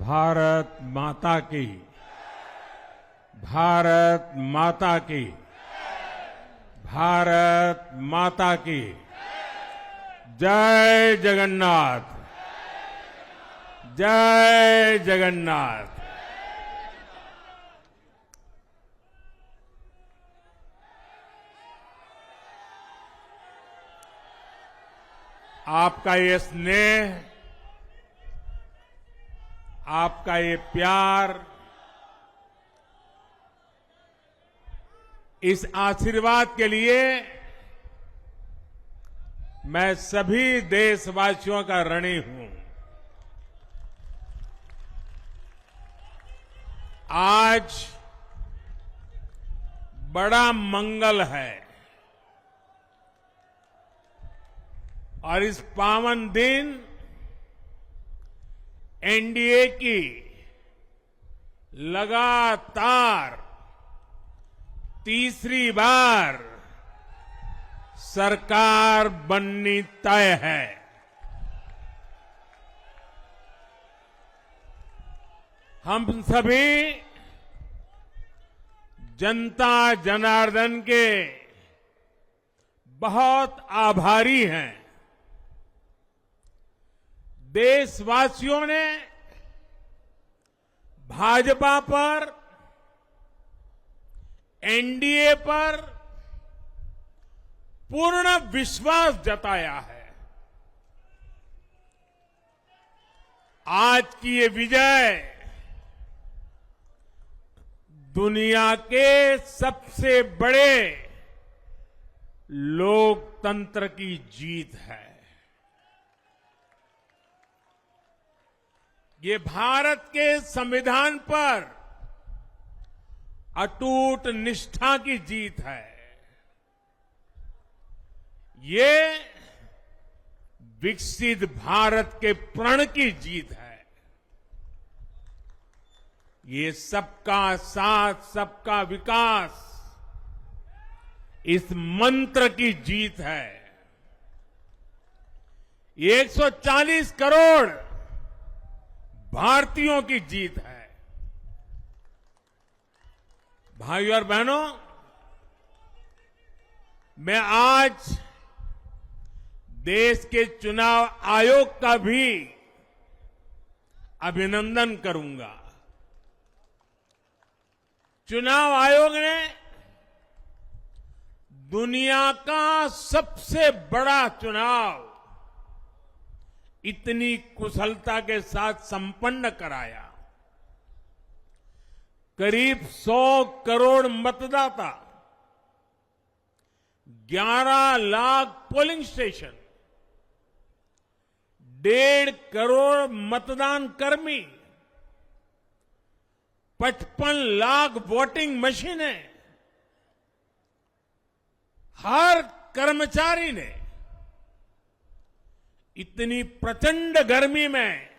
भारत माता की, भारत माता की, भारत माता की। जय जगन्नाथ, जय जगन्नाथ। आपका ये स्नेह, आपका ये प्यार, इस आशीर्वाद के लिए मैं सभी देशवासियों का ऋणी हूं। आज बड़ा मंगल है और इस पावन दिन एनडीए की लगातार तीसरी बार सरकार बननी तय है। हम सभी जनता जनार्दन के बहुत आभारी हैं। देशवासियों ने भाजपा पर, एनडीए पर पूर्ण विश्वास जताया है। आज की ये विजय दुनिया के सबसे बड़े लोकतंत्र की जीत है। ये भारत के संविधान पर अटूट निष्ठा की जीत है। ये विकसित भारत के प्रण की जीत है। ये सबका साथ, सबका विकास, इस मंत्र की जीत है। ये 140 करोड़ भारतीयों की जीत है। भाइयों और बहनों, मैं आज देश के चुनाव आयोग का भी अभिनंदन करूंगा। चुनाव आयोग ने दुनिया का सबसे बड़ा चुनाव इतनी कुशलता के साथ संपन्न कराया। करीब 100 करोड़ मतदाता, 11 लाख पोलिंग स्टेशन, 1.5 करोड़ मतदान कर्मी, 55 लाख वोटिंग मशीनें, हर कर्मचारी ने इतनी प्रचंड गर्मी में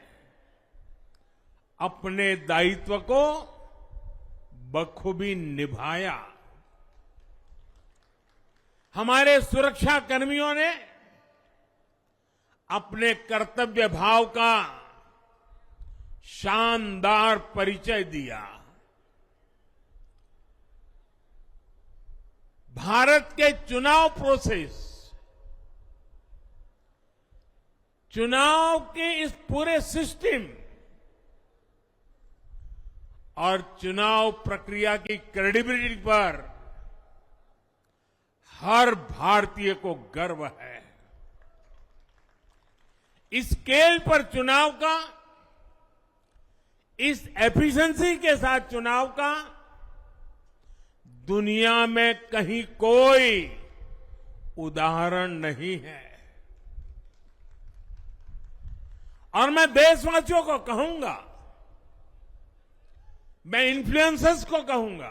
अपने दायित्व को बखूबी निभाया। हमारे सुरक्षा कर्मियों ने अपने कर्तव्य भाव का शानदार परिचय दिया। भारत के चुनाव प्रोसेस, चुनाव के इस पूरे सिस्टम और चुनाव प्रक्रिया की क्रेडिबिलिटी पर हर भारतीय को गर्व है। इस स्केल पर चुनाव का, इस एफिशिएंसी के साथ चुनाव का दुनिया में कहीं कोई उदाहरण नहीं है। और मैं देशवासियों को कहूंगा, मैं इन्फ्लुएंसर्स को कहूंगा,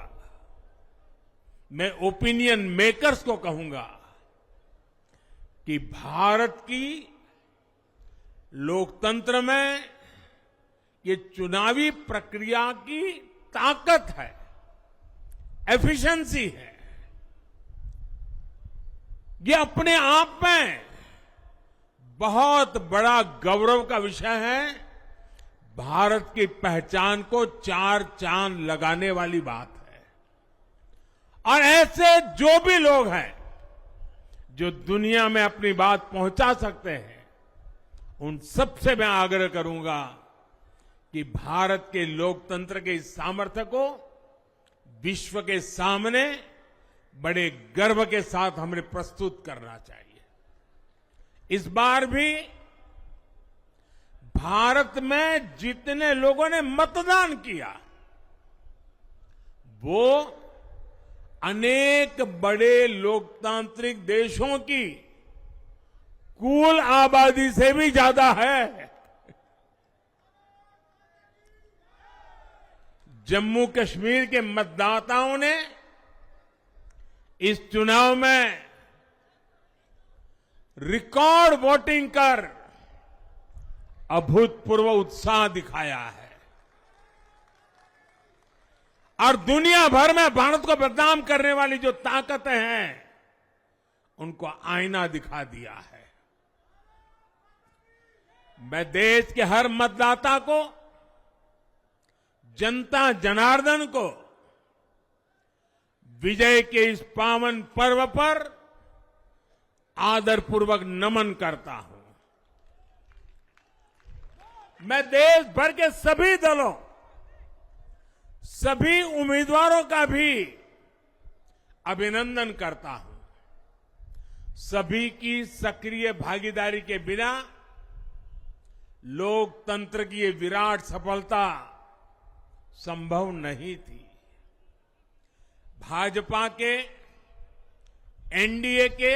मैं ओपिनियन मेकर्स को कहूंगा कि भारत की लोकतंत्र में ये चुनावी प्रक्रिया की ताकत है, एफिशिएंसी है। ये अपने आप में बहुत बड़ा गौरव का विषय है। भारत की पहचान को चार चांद लगाने वाली बात है। और ऐसे जो भी लोग हैं जो दुनिया में अपनी बात पहुंचा सकते हैं, उन सबसे मैं आग्रह करूंगा कि भारत के लोकतंत्र के इस सामर्थ्य को विश्व के सामने बड़े गर्व के साथ हमें प्रस्तुत करना चाहिए। इस बार भी भारत में जितने लोगों ने मतदान किया, वो अनेक बड़े लोकतांत्रिक देशों की कुल आबादी से भी ज्यादा है। जम्मू कश्मीर के मतदाताओं ने इस चुनाव में रिकॉर्ड वोटिंग कर अभूतपूर्व उत्साह दिखाया है और दुनिया भर में भारत को बदनाम करने वाली जो ताकतें हैं, उनको आईना दिखा दिया है। मैं देश के हर मतदाता को, जनता जनार्दन को विजय के इस पावन पर्व पर आदरपूर्वक नमन करता हूं। मैं देश भर के सभी दलों, सभी उम्मीदवारों का भी अभिनंदन करता हूं। सभी की सक्रिय भागीदारी के बिना लोकतंत्र की ये विराट सफलता संभव नहीं थी। भाजपा के, एनडीए के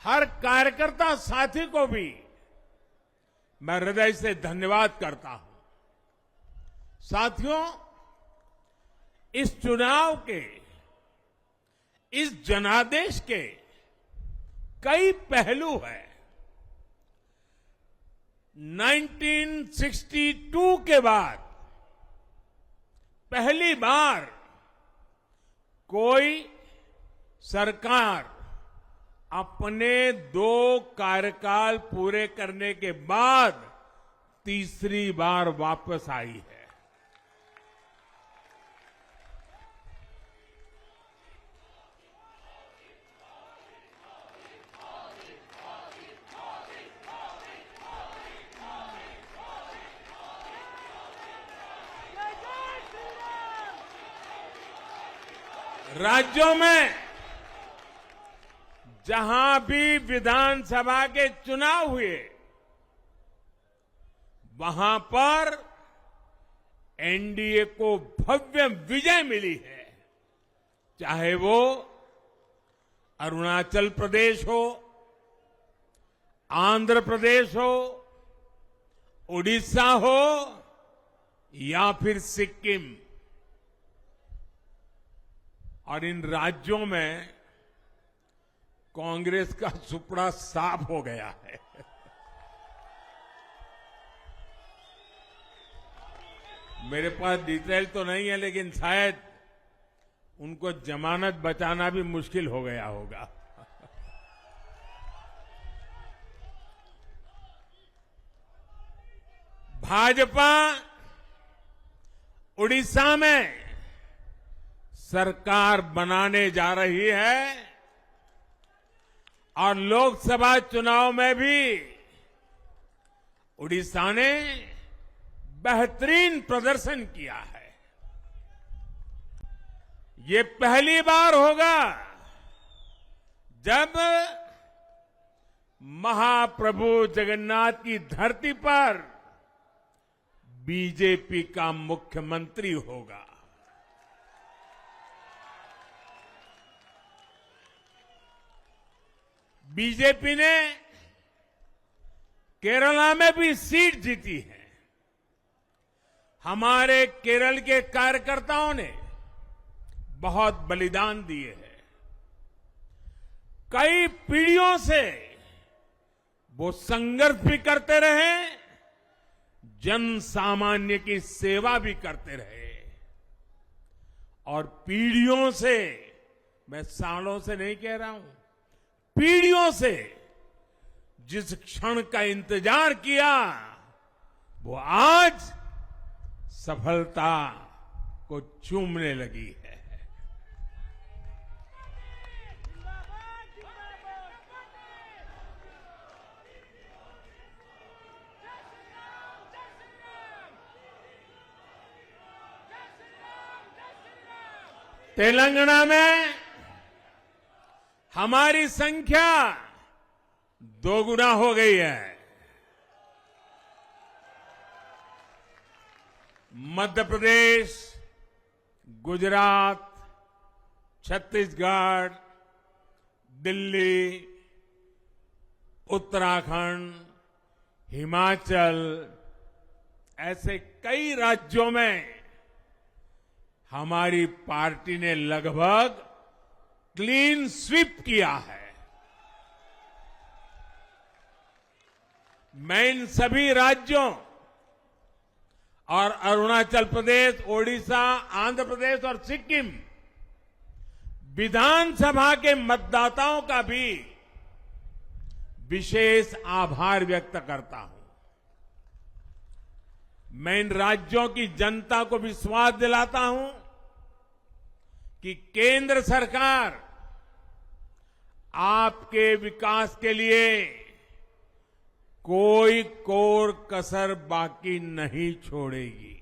हर कार्यकर्ता साथी को भी मैं हृदय से धन्यवाद करता हूं। साथियों, इस चुनाव के, इस जनादेश के कई पहलू हैं। 1962 के बाद पहली बार कोई सरकार अपने 2 कार्यकाल पूरे करने के बाद तीसरी बार वापस आई है। राज्यों में जहां भी विधानसभा के चुनाव हुए, वहां पर एनडीए को भव्य विजय मिली है। चाहे वो अरुणाचल प्रदेश हो, आंध्र प्रदेश हो, उड़ीसा हो या फिर सिक्किम। और इन राज्यों में कांग्रेस का सुपड़ा साफ हो गया है। मेरे पास डिटेल तो नहीं है, लेकिन शायद उनको जमानत बचाना भी मुश्किल हो गया होगा। भाजपा उड़ीसा में सरकार बनाने जा रही है और लोकसभा चुनाव में भी उड़ीसा ने बेहतरीन प्रदर्शन किया है। ये पहली बार होगा जब महाप्रभु जगन्नाथ की धरती पर बीजेपी का मुख्यमंत्री होगा। बीजेपी ने केरला में भी सीट जीती है। हमारे केरल के कार्यकर्ताओं ने बहुत बलिदान दिए हैं। कई पीढ़ियों से वो संघर्ष भी करते रहे, जन सामान्य की सेवा भी करते रहे। और पीढ़ियों से, मैं सालों से नहीं कह रहा हूं, पीढ़ियों से जिस क्षण का इंतजार किया वो आज सफलता को चूमने लगी है। तेलंगाना में हमारी संख्या दोगुना हो गई है। मध्य प्रदेश, गुजरात, छत्तीसगढ़, दिल्ली, उत्तराखंड, हिमाचल ऐसे कई राज्यों में हमारी पार्टी ने लगभग क्लीन स्वीप किया है। मैं इन सभी राज्यों और अरुणाचल प्रदेश, ओडिशा, आंध्र प्रदेश और सिक्किम विधानसभा के मतदाताओं का भी विशेष आभार व्यक्त करता हूं। मैं इन राज्यों की जनता को विश्वास दिलाता हूं कि केंद्र सरकार आपके विकास के लिए कोई कोर कसर बाकी नहीं छोड़ेगी।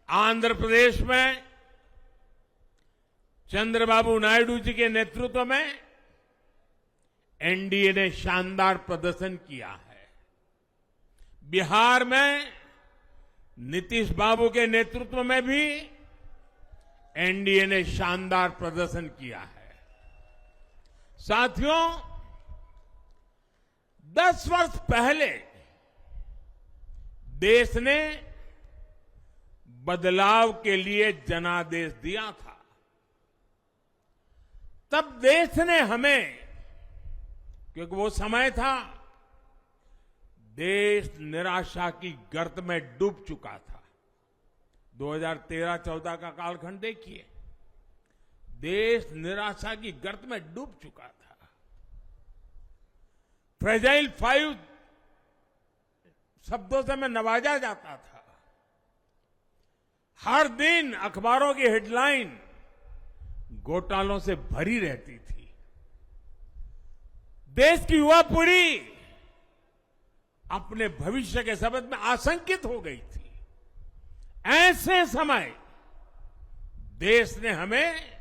आंध्र प्रदेश में चंद्रबाबू नायडू जी के नेतृत्व में एनडीए ने शानदार प्रदर्शन किया है। बिहार में नीतीश बाबू के नेतृत्व में भी एनडीए ने शानदार प्रदर्शन किया है। साथियों, 10 वर्ष पहले देश ने बदलाव के लिए जनादेश दिया था। तब देश ने हमें, क्योंकि वो समय था देश निराशा की गर्त में डूब चुका था। 2013-14 का कालखंड देखिए, देश निराशा की गर्त में डूब चुका था। फ्रेजाइल 5 शब्दों से मैं नवाजा जाता था। हर दिन अखबारों की हेडलाइन घोटालों से भरी रहती थी। देश की युवा पीढ़ी अपने भविष्य के संबंध में आशंकित हो गई थी। ऐसे समय देश ने हमें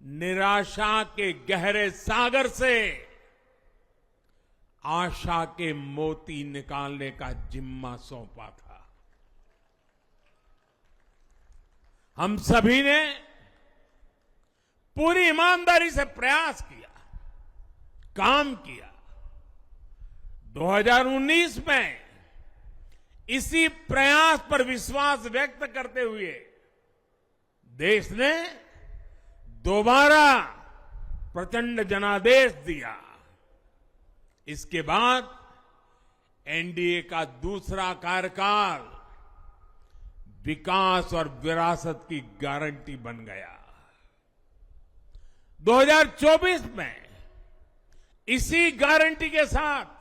निराशा के गहरे सागर से आशा के मोती निकालने का जिम्मा सौंपा था। हम सभी ने पूरी ईमानदारी से प्रयास किया, काम किया। 2019 में इसी प्रयास पर विश्वास व्यक्त करते हुए देश ने दोबारा प्रचंड जनादेश दिया। इसके बाद एनडीए का दूसरा कार्यकाल विकास और विरासत की गारंटी बन गया। 2024 में इसी गारंटी के साथ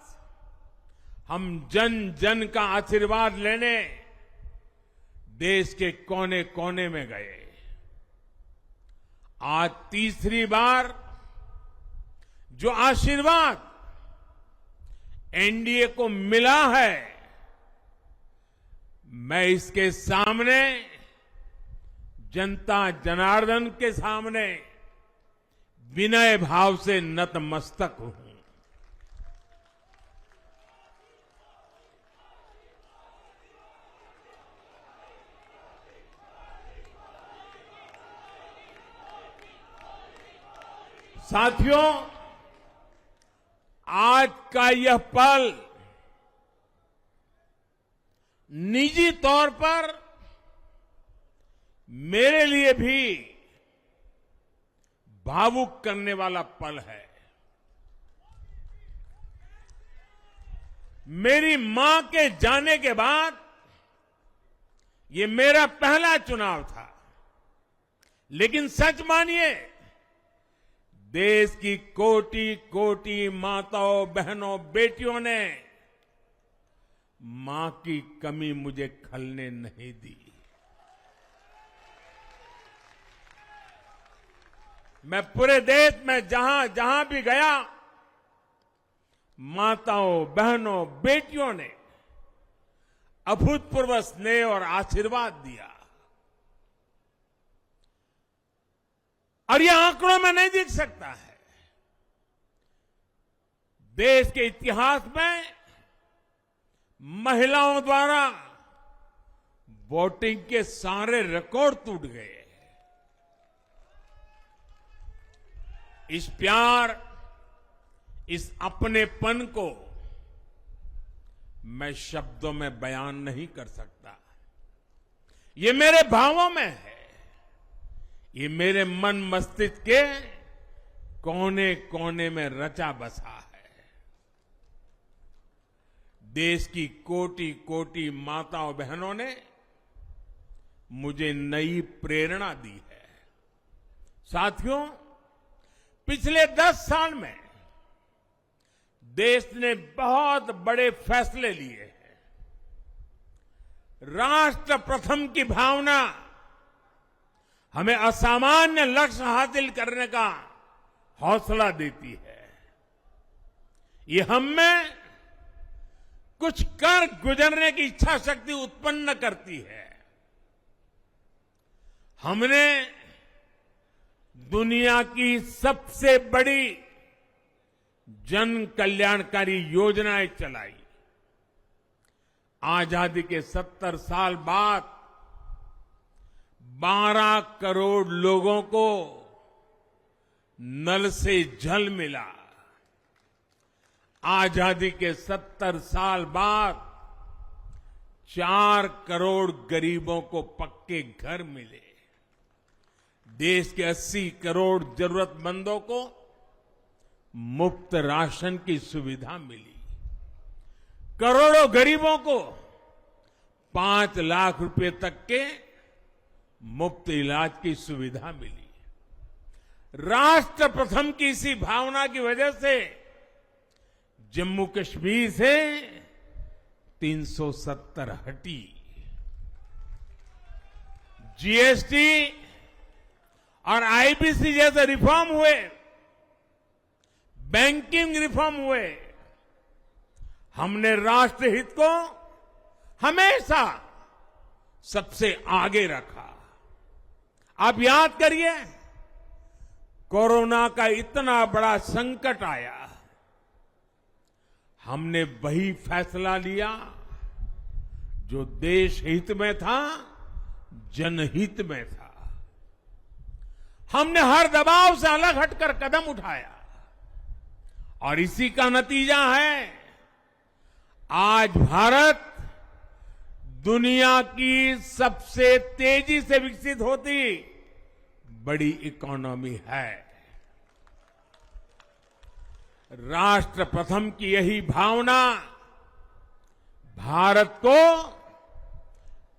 हम जन जन का आशीर्वाद लेने देश के कोने कोने में गए। आज तीसरी बार जो आशीर्वाद एनडीए को मिला है, मैं इसके सामने, जनता जनार्दन के सामने विनय भाव से नतमस्तक हूं। साथियों, आज का यह पल निजी तौर पर मेरे लिए भी भावुक करने वाला पल है। मेरी मां के जाने के बाद ये मेरा पहला चुनाव था, लेकिन सच मानिए देश की कोटि कोटि माताओं, बहनों, बेटियों ने मां की कमी मुझे खलने नहीं दी। मैं पूरे देश में जहां जहां भी गया, माताओं, बहनों, बेटियों ने अभूतपूर्व स्नेह और आशीर्वाद दिया। और ये आंकड़ों में नहीं दिख सकता है। देश के इतिहास में महिलाओं द्वारा वोटिंग के सारे रिकॉर्ड टूट गए। इस प्यार, इस अपनेपन को मैं शब्दों में बयान नहीं कर सकता। ये मेरे भावों में है। ये मेरे मन मस्तिष्क के कोने कोने में रचा बसा है। देश की कोटि कोटि माताओं, बहनों ने मुझे नई प्रेरणा दी है। साथियों, पिछले 10 साल में देश ने बहुत बड़े फैसले लिए हैं। राष्ट्र प्रथम की भावना हमें असामान्य लक्ष्य हासिल करने का हौसला देती है। ये हम में कुछ कर गुजरने की इच्छा शक्ति उत्पन्न करती है। हमने दुनिया की सबसे बड़ी जन कल्याणकारी योजनाएं चलाई। आजादी के 70 साल बाद 12 करोड़ लोगों को नल से जल मिला। आजादी के 70 साल बाद 4 करोड़ गरीबों को पक्के घर मिले। देश के 80 करोड़ जरूरतमंदों को मुफ्त राशन की सुविधा मिली। करोड़ों गरीबों को 5 लाख रुपए तक के मुफ्त इलाज की सुविधा मिली। राष्ट्र प्रथम की इसी भावना की वजह से जम्मू कश्मीर से 370 हटी। जीएसटी और आईबीसी जैसे रिफॉर्म हुए, बैंकिंग रिफॉर्म हुए। हमने राष्ट्रहित को हमेशा सबसे आगे रखा। आप याद करिए, कोरोना का इतना बड़ा संकट आया, हमने वही फैसला लिया जो देश हित में था, जनहित में था। हमने हर दबाव से अलग हटकर कदम उठाया और इसी का नतीजा है आज भारत दुनिया की सबसे तेजी से विकसित होती बड़ी इकोनॉमी है। राष्ट्र प्रथम की यही भावना भारत को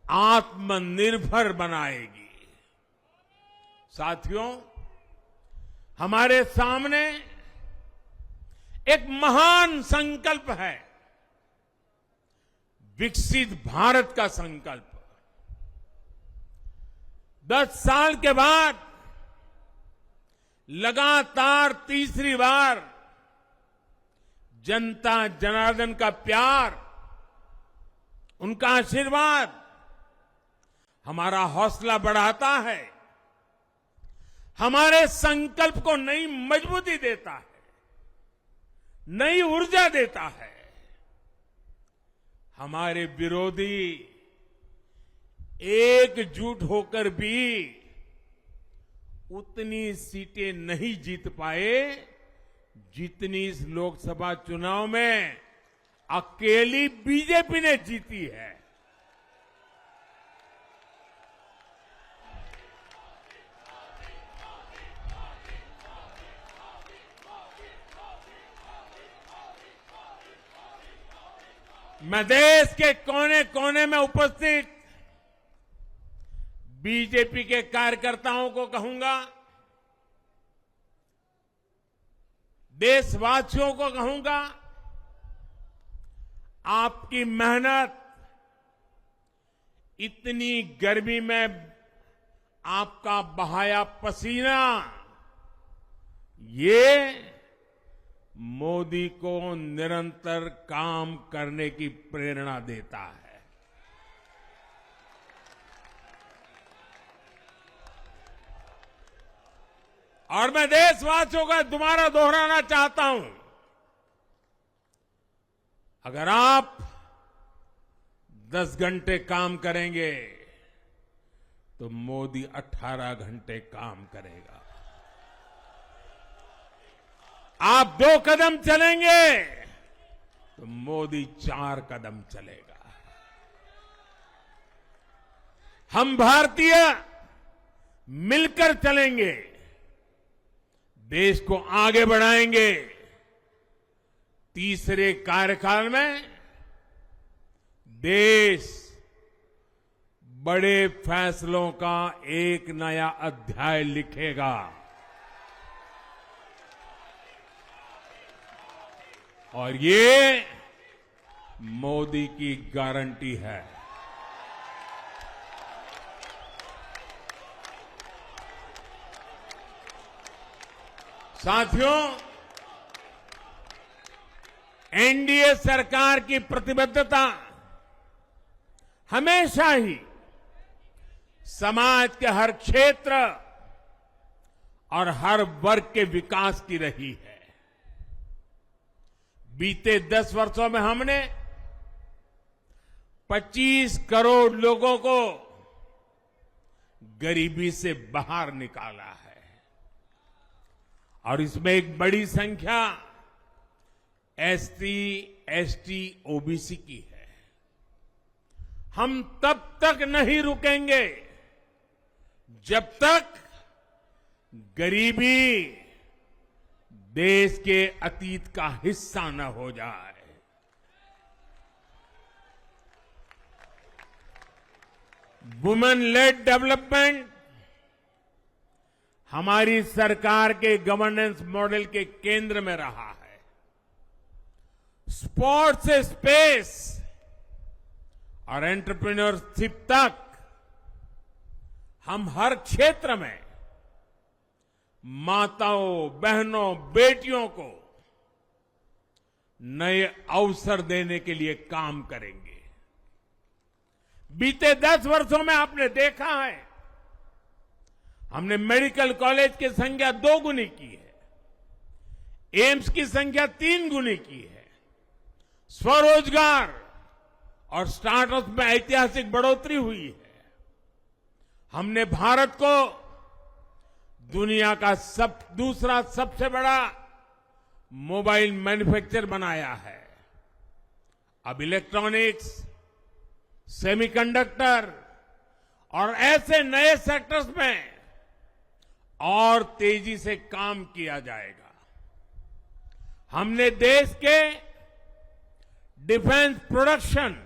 आत्मनिर्भर बनाएगी। साथियों, हमारे सामने एक महान संकल्प है, विकसित भारत का संकल्प। 10 साल के बाद लगातार तीसरी बार जनता जनार्दन का प्यार, उनका आशीर्वाद हमारा हौसला बढ़ाता है, हमारे संकल्प को नई मजबूती देता है, नई ऊर्जा देता है। हमारे विरोधी एकजुट होकर भी उतनी सीटें नहीं जीत पाए जितनी इस लोकसभा चुनाव में अकेली बीजेपी ने जीती है। मैं देश के कोने कोने में उपस्थित बीजेपी के कार्यकर्ताओं को कहूंगा, देशवासियों को कहूंगा, आपकी मेहनत, इतनी गर्मी में आपका बहाया पसीना, ये मोदी को निरंतर काम करने की प्रेरणा देता है। और मैं देशवासियों का दोबारा दोहराना चाहता हूं, अगर आप 10 घंटे काम करेंगे तो मोदी 18 घंटे काम करेगा। आप 2 कदम चलेंगे तो मोदी 4 कदम चलेगा। हम भारतीय मिलकर चलेंगे, देश को आगे बढ़ाएंगे। तीसरे कार्यकाल में देश बड़े फैसलों का एक नया अध्याय लिखेगा। और ये मोदी की गारंटी है। साथियों, एनडीए सरकार की प्रतिबद्धता हमेशा ही समाज के हर क्षेत्र और हर वर्ग के विकास की रही है। बीते 10 वर्षों में हमने 25 करोड़ लोगों को गरीबी से बाहर निकाला है, और इसमें एक बड़ी संख्या एसटी, एसटी, ओबीसी की है। हम तब तक नहीं रुकेंगे जब तक गरीबी देश के अतीत का हिस्सा न हो जाए। वुमेन लेड डेवलपमेंट हमारी सरकार के गवर्नेंस मॉडल के केंद्र में रहा है। स्पोर्ट्स से स्पेस और एंटरप्रेन्योरशिप तक हम हर क्षेत्र में माताओं, बहनों, बेटियों को नए अवसर देने के लिए काम करेंगे। बीते 10 वर्षों में आपने देखा है, हमने मेडिकल कॉलेज की संख्या 2 गुनी की है, एम्स की संख्या 3 गुनी की है, स्वरोजगार और स्टार्टअप में ऐतिहासिक बढ़ोतरी हुई है। हमने भारत को दुनिया का दूसरा सबसे बड़ा मोबाइल मैन्युफैक्चरर बनाया है। अब इलेक्ट्रॉनिक्स, सेमीकंडक्टर और ऐसे नए सेक्टर्स में और तेजी से काम किया जाएगा। हमने देश के डिफेंस प्रोडक्शन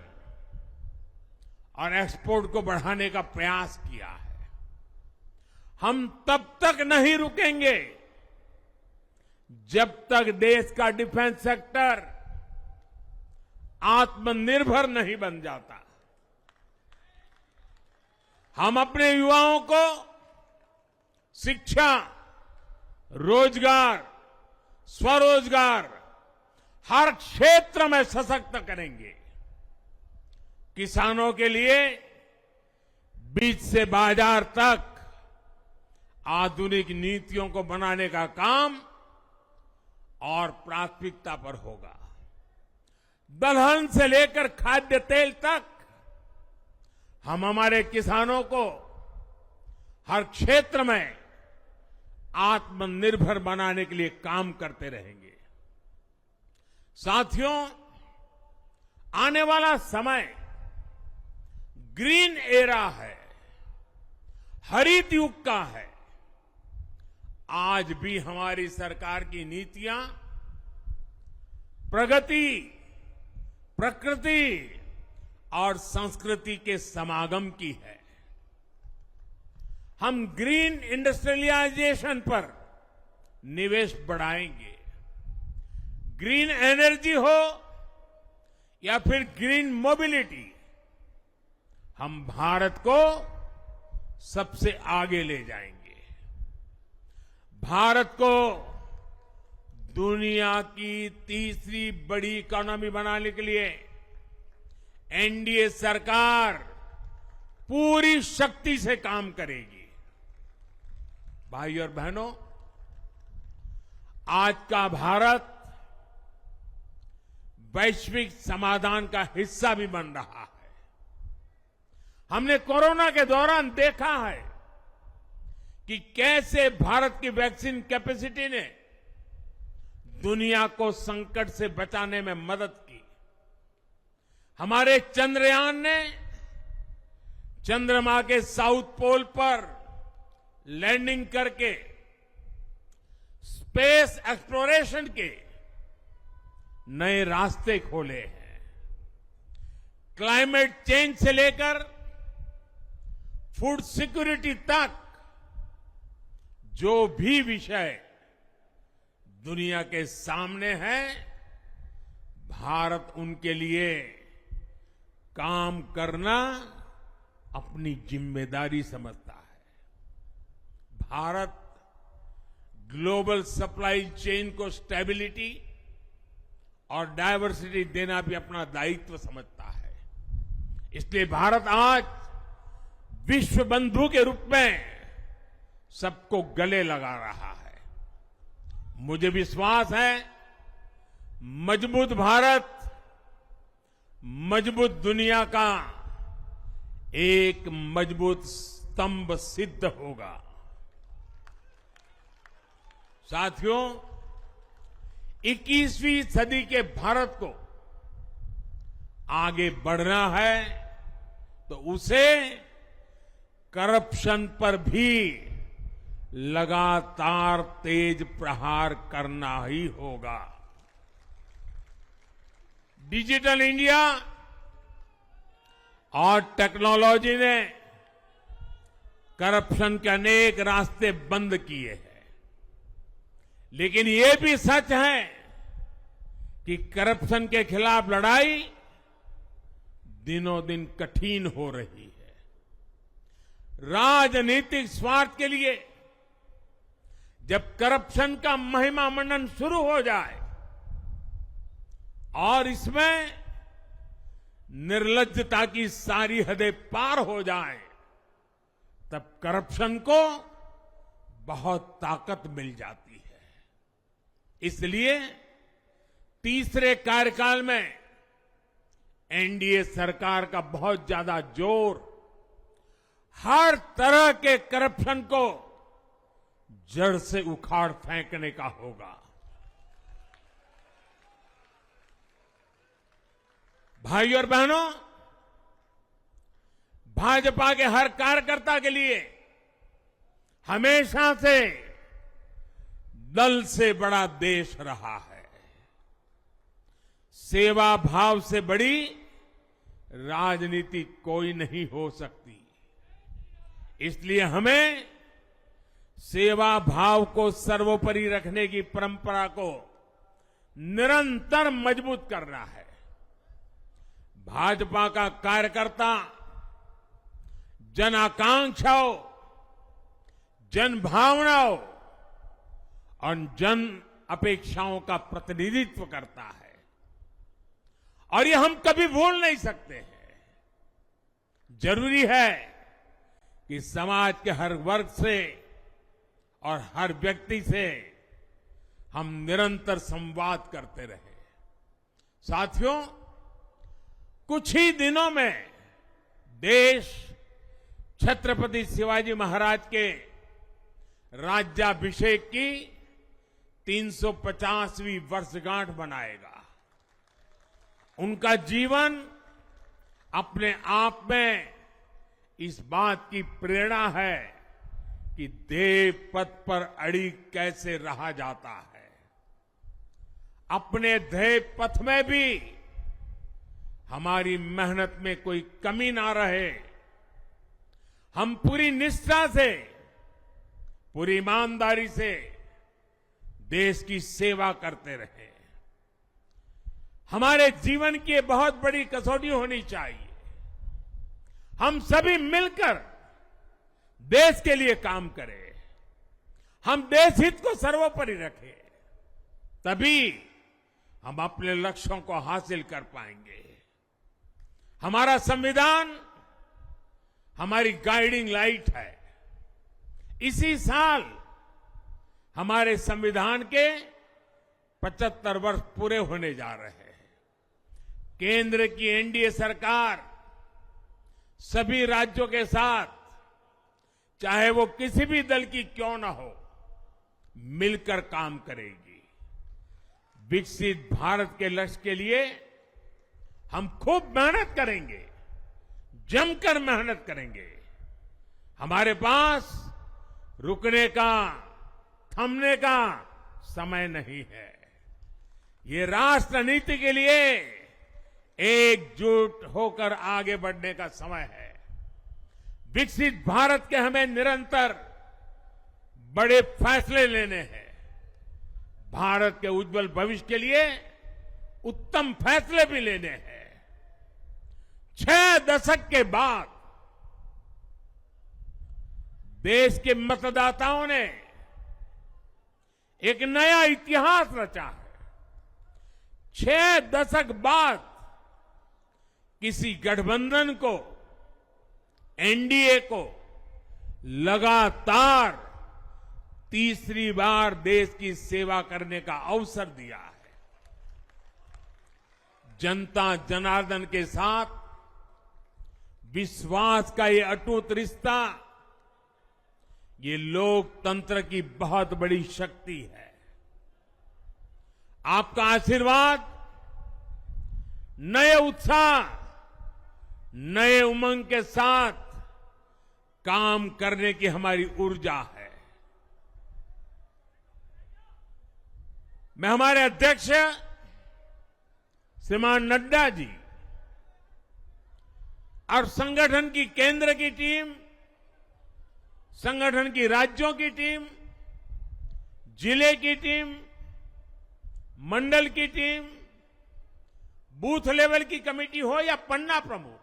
और एक्सपोर्ट को बढ़ाने का प्रयास किया है। हम तब तक नहीं रुकेंगे जब तक देश का डिफेंस सेक्टर आत्मनिर्भर नहीं बन जाता। हम अपने युवाओं को शिक्षा, रोजगार, स्वरोजगार हर क्षेत्र में सशक्त करेंगे। किसानों के लिए बीज से बाजार तक आधुनिक नीतियों को बनाने का काम और प्राथमिकता पर होगा। दलहन से लेकर खाद्य तेल तक हम हमारे किसानों को हर क्षेत्र में आत्मनिर्भर बनाने के लिए काम करते रहेंगे। साथियों, आने वाला समय ग्रीन एरा है, हरित युग का है। आज भी हमारी सरकार की नीतियां प्रगति, प्रकृति और संस्कृति के समागम की है। हम ग्रीन इंडस्ट्रियलाइजेशन पर निवेश बढ़ाएंगे, ग्रीन एनर्जी हो या फिर ग्रीन मोबिलिटी, हम भारत को सबसे आगे ले जाएंगे। भारत को दुनिया की तीसरी बड़ी इकोनॉमी बनाने के लिए एनडीए सरकार पूरी शक्ति से काम करेगी। भाई और बहनों, आज का भारत वैश्विक समाधान का हिस्सा भी बन रहा है। हमने कोरोना के दौरान देखा है कि कैसे भारत की वैक्सीन कैपेसिटी ने दुनिया को संकट से बचाने में मदद की। हमारे चंद्रयान ने चंद्रमा के साउथ पोल पर लैंडिंग करके स्पेस एक्सप्लोरेशन के नए रास्ते खोले हैं। क्लाइमेट चेंज से लेकर फूड सिक्योरिटी तक जो भी विषय दुनिया के सामने है, भारत उनके लिए काम करना अपनी जिम्मेदारी समझता है। भारत ग्लोबल सप्लाई चेन को स्टेबिलिटी और डायवर्सिटी देना भी अपना दायित्व समझता है। इसलिए भारत आज विश्व बंधु के रूप में सबको गले लगा रहा है। मुझे विश्वास है, मजबूत भारत मजबूत दुनिया का एक मजबूत स्तंभ सिद्ध होगा। साथियों, 21वीं सदी के भारत को आगे बढ़ना है तो उसे करप्शन पर भी लगातार तेज प्रहार करना ही होगा। डिजिटल इंडिया और टेक्नोलॉजी ने करप्शन के अनेक रास्ते बंद किए हैं, लेकिन ये भी सच है कि करप्शन के खिलाफ लड़ाई दिनों दिन कठिन हो रही है। राजनीतिक स्वार्थ के लिए जब करप्शन का महिमा मंडन शुरू हो जाए और इसमें निर्लज्जता की सारी हदें पार हो जाए, तब करप्शन को बहुत ताकत मिल जाती है। इसलिए तीसरे कार्यकाल में एनडीए सरकार का बहुत ज्यादा जोर हर तरह के करप्शन को जड़ से उखाड़ फेंकने का होगा। भाइयों और बहनों, भाजपा के हर कार्यकर्ता के लिए हमेशा से दल से बड़ा देश रहा है। सेवा भाव से बड़ी राजनीति कोई नहीं हो सकती। इसलिए हमें सेवा भाव को सर्वोपरि रखने की परंपरा को निरंतर मजबूत करना है। भाजपा का कार्यकर्ता जन आकांक्षाओं, जन भावनाओं और जन अपेक्षाओं का प्रतिनिधित्व करता है, और ये हम कभी भूल नहीं सकते हैं। जरूरी है कि समाज के हर वर्ग से और हर व्यक्ति से हम निरंतर संवाद करते रहे। साथियों, कुछ ही दिनों में देश छत्रपति शिवाजी महाराज के राज्याभिषेक की 350वीं वर्षगांठ मनाएगा। उनका जीवन अपने आप में इस बात की प्रेरणा है कि देव पथ पर अड़ी कैसे रहा जाता है। अपने देव पथ में भी हमारी मेहनत में कोई कमी ना रहे। हम पूरी निष्ठा से, पूरी ईमानदारी से देश की सेवा करते रहे। हमारे जीवन की बहुत बड़ी कसौटी होनी चाहिए। हम सभी मिलकर देश के लिए काम करें, हम देश हित को सर्वोपरि रखें, तभी हम अपने लक्ष्यों को हासिल कर पाएंगे। हमारा संविधान हमारी गाइडिंग लाइट है। इसी साल हमारे संविधान के 75 वर्ष पूरे होने जा रहे हैं। केंद्र की एनडीए सरकार सभी राज्यों के साथ, चाहे वो किसी भी दल की क्यों न हो, मिलकर काम करेगी। विकसित भारत के लक्ष्य के लिए हम खूब मेहनत करेंगे, जमकर मेहनत करेंगे। हमारे पास रुकने का, थमने का समय नहीं है। ये राष्ट्र नीति के लिए एकजुट होकर आगे बढ़ने का समय है। विकसित भारत के हमें निरंतर बड़े फैसले लेने हैं। भारत के उज्जवल भविष्य के लिए उत्तम फैसले भी लेने हैं। 6 दशक के बाद देश के मतदाताओं ने एक नया इतिहास रचा है। 6 दशक बाद किसी गठबंधन को, एनडीए को लगातार तीसरी बार देश की सेवा करने का अवसर दिया है। जनता जनार्दन के साथ विश्वास का ये अटूट रिश्ता, ये लोकतंत्र की बहुत बड़ी शक्ति है। आपका आशीर्वाद नए उत्साह, नए उमंग के साथ काम करने की हमारी ऊर्जा है। मैं हमारे अध्यक्ष श्रीमान नड्डा जी और संगठन की केंद्र की टीम, संगठन की राज्यों की टीम, जिले की टीम, मंडल की टीम, बूथ लेवल की कमेटी हो या पन्ना प्रमुख,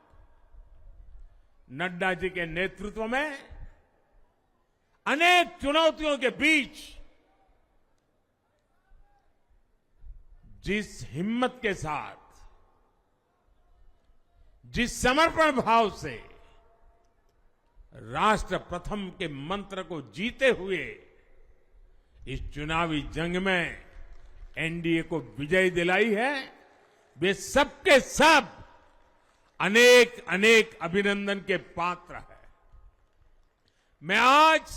नड्डा जी के नेतृत्व में अनेक चुनौतियों के बीच जिस हिम्मत के साथ, जिस समर्पण भाव से राष्ट्र प्रथम के मंत्र को जीते हुए इस चुनावी जंग में एनडीए को विजय दिलाई है, वे सबके सब अनेक अनेक अभिनंदन के पात्र हैं। मैं आज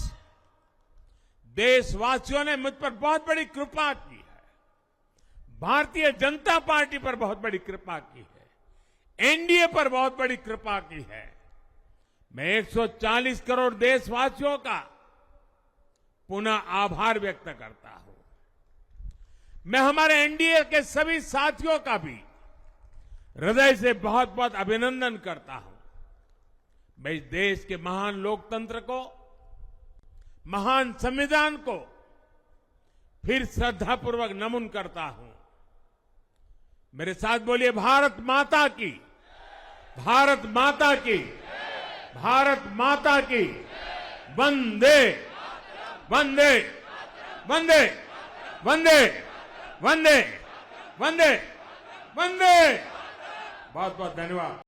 देशवासियों ने मुझ पर बहुत बड़ी कृपा की है, भारतीय जनता पार्टी पर बहुत बड़ी कृपा की है, एनडीए पर बहुत बड़ी कृपा की है। मैं 140 करोड़ देशवासियों का पुनः आभार व्यक्त करता हूं। मैं हमारे एनडीए के सभी साथियों का भी हृदय से बहुत बहुत अभिनंदन करता हूं। मैं इस देश के महान लोकतंत्र को, महान संविधान को फिर श्रद्धापूर्वक नमन करता हूं। मेरे साथ बोलिए, भारत माता की, भारत माता की, भारत माता की, वंदे वंदे वंदे वंदे वंदे वंदे वंदे। बहुत बहुत धन्यवाद।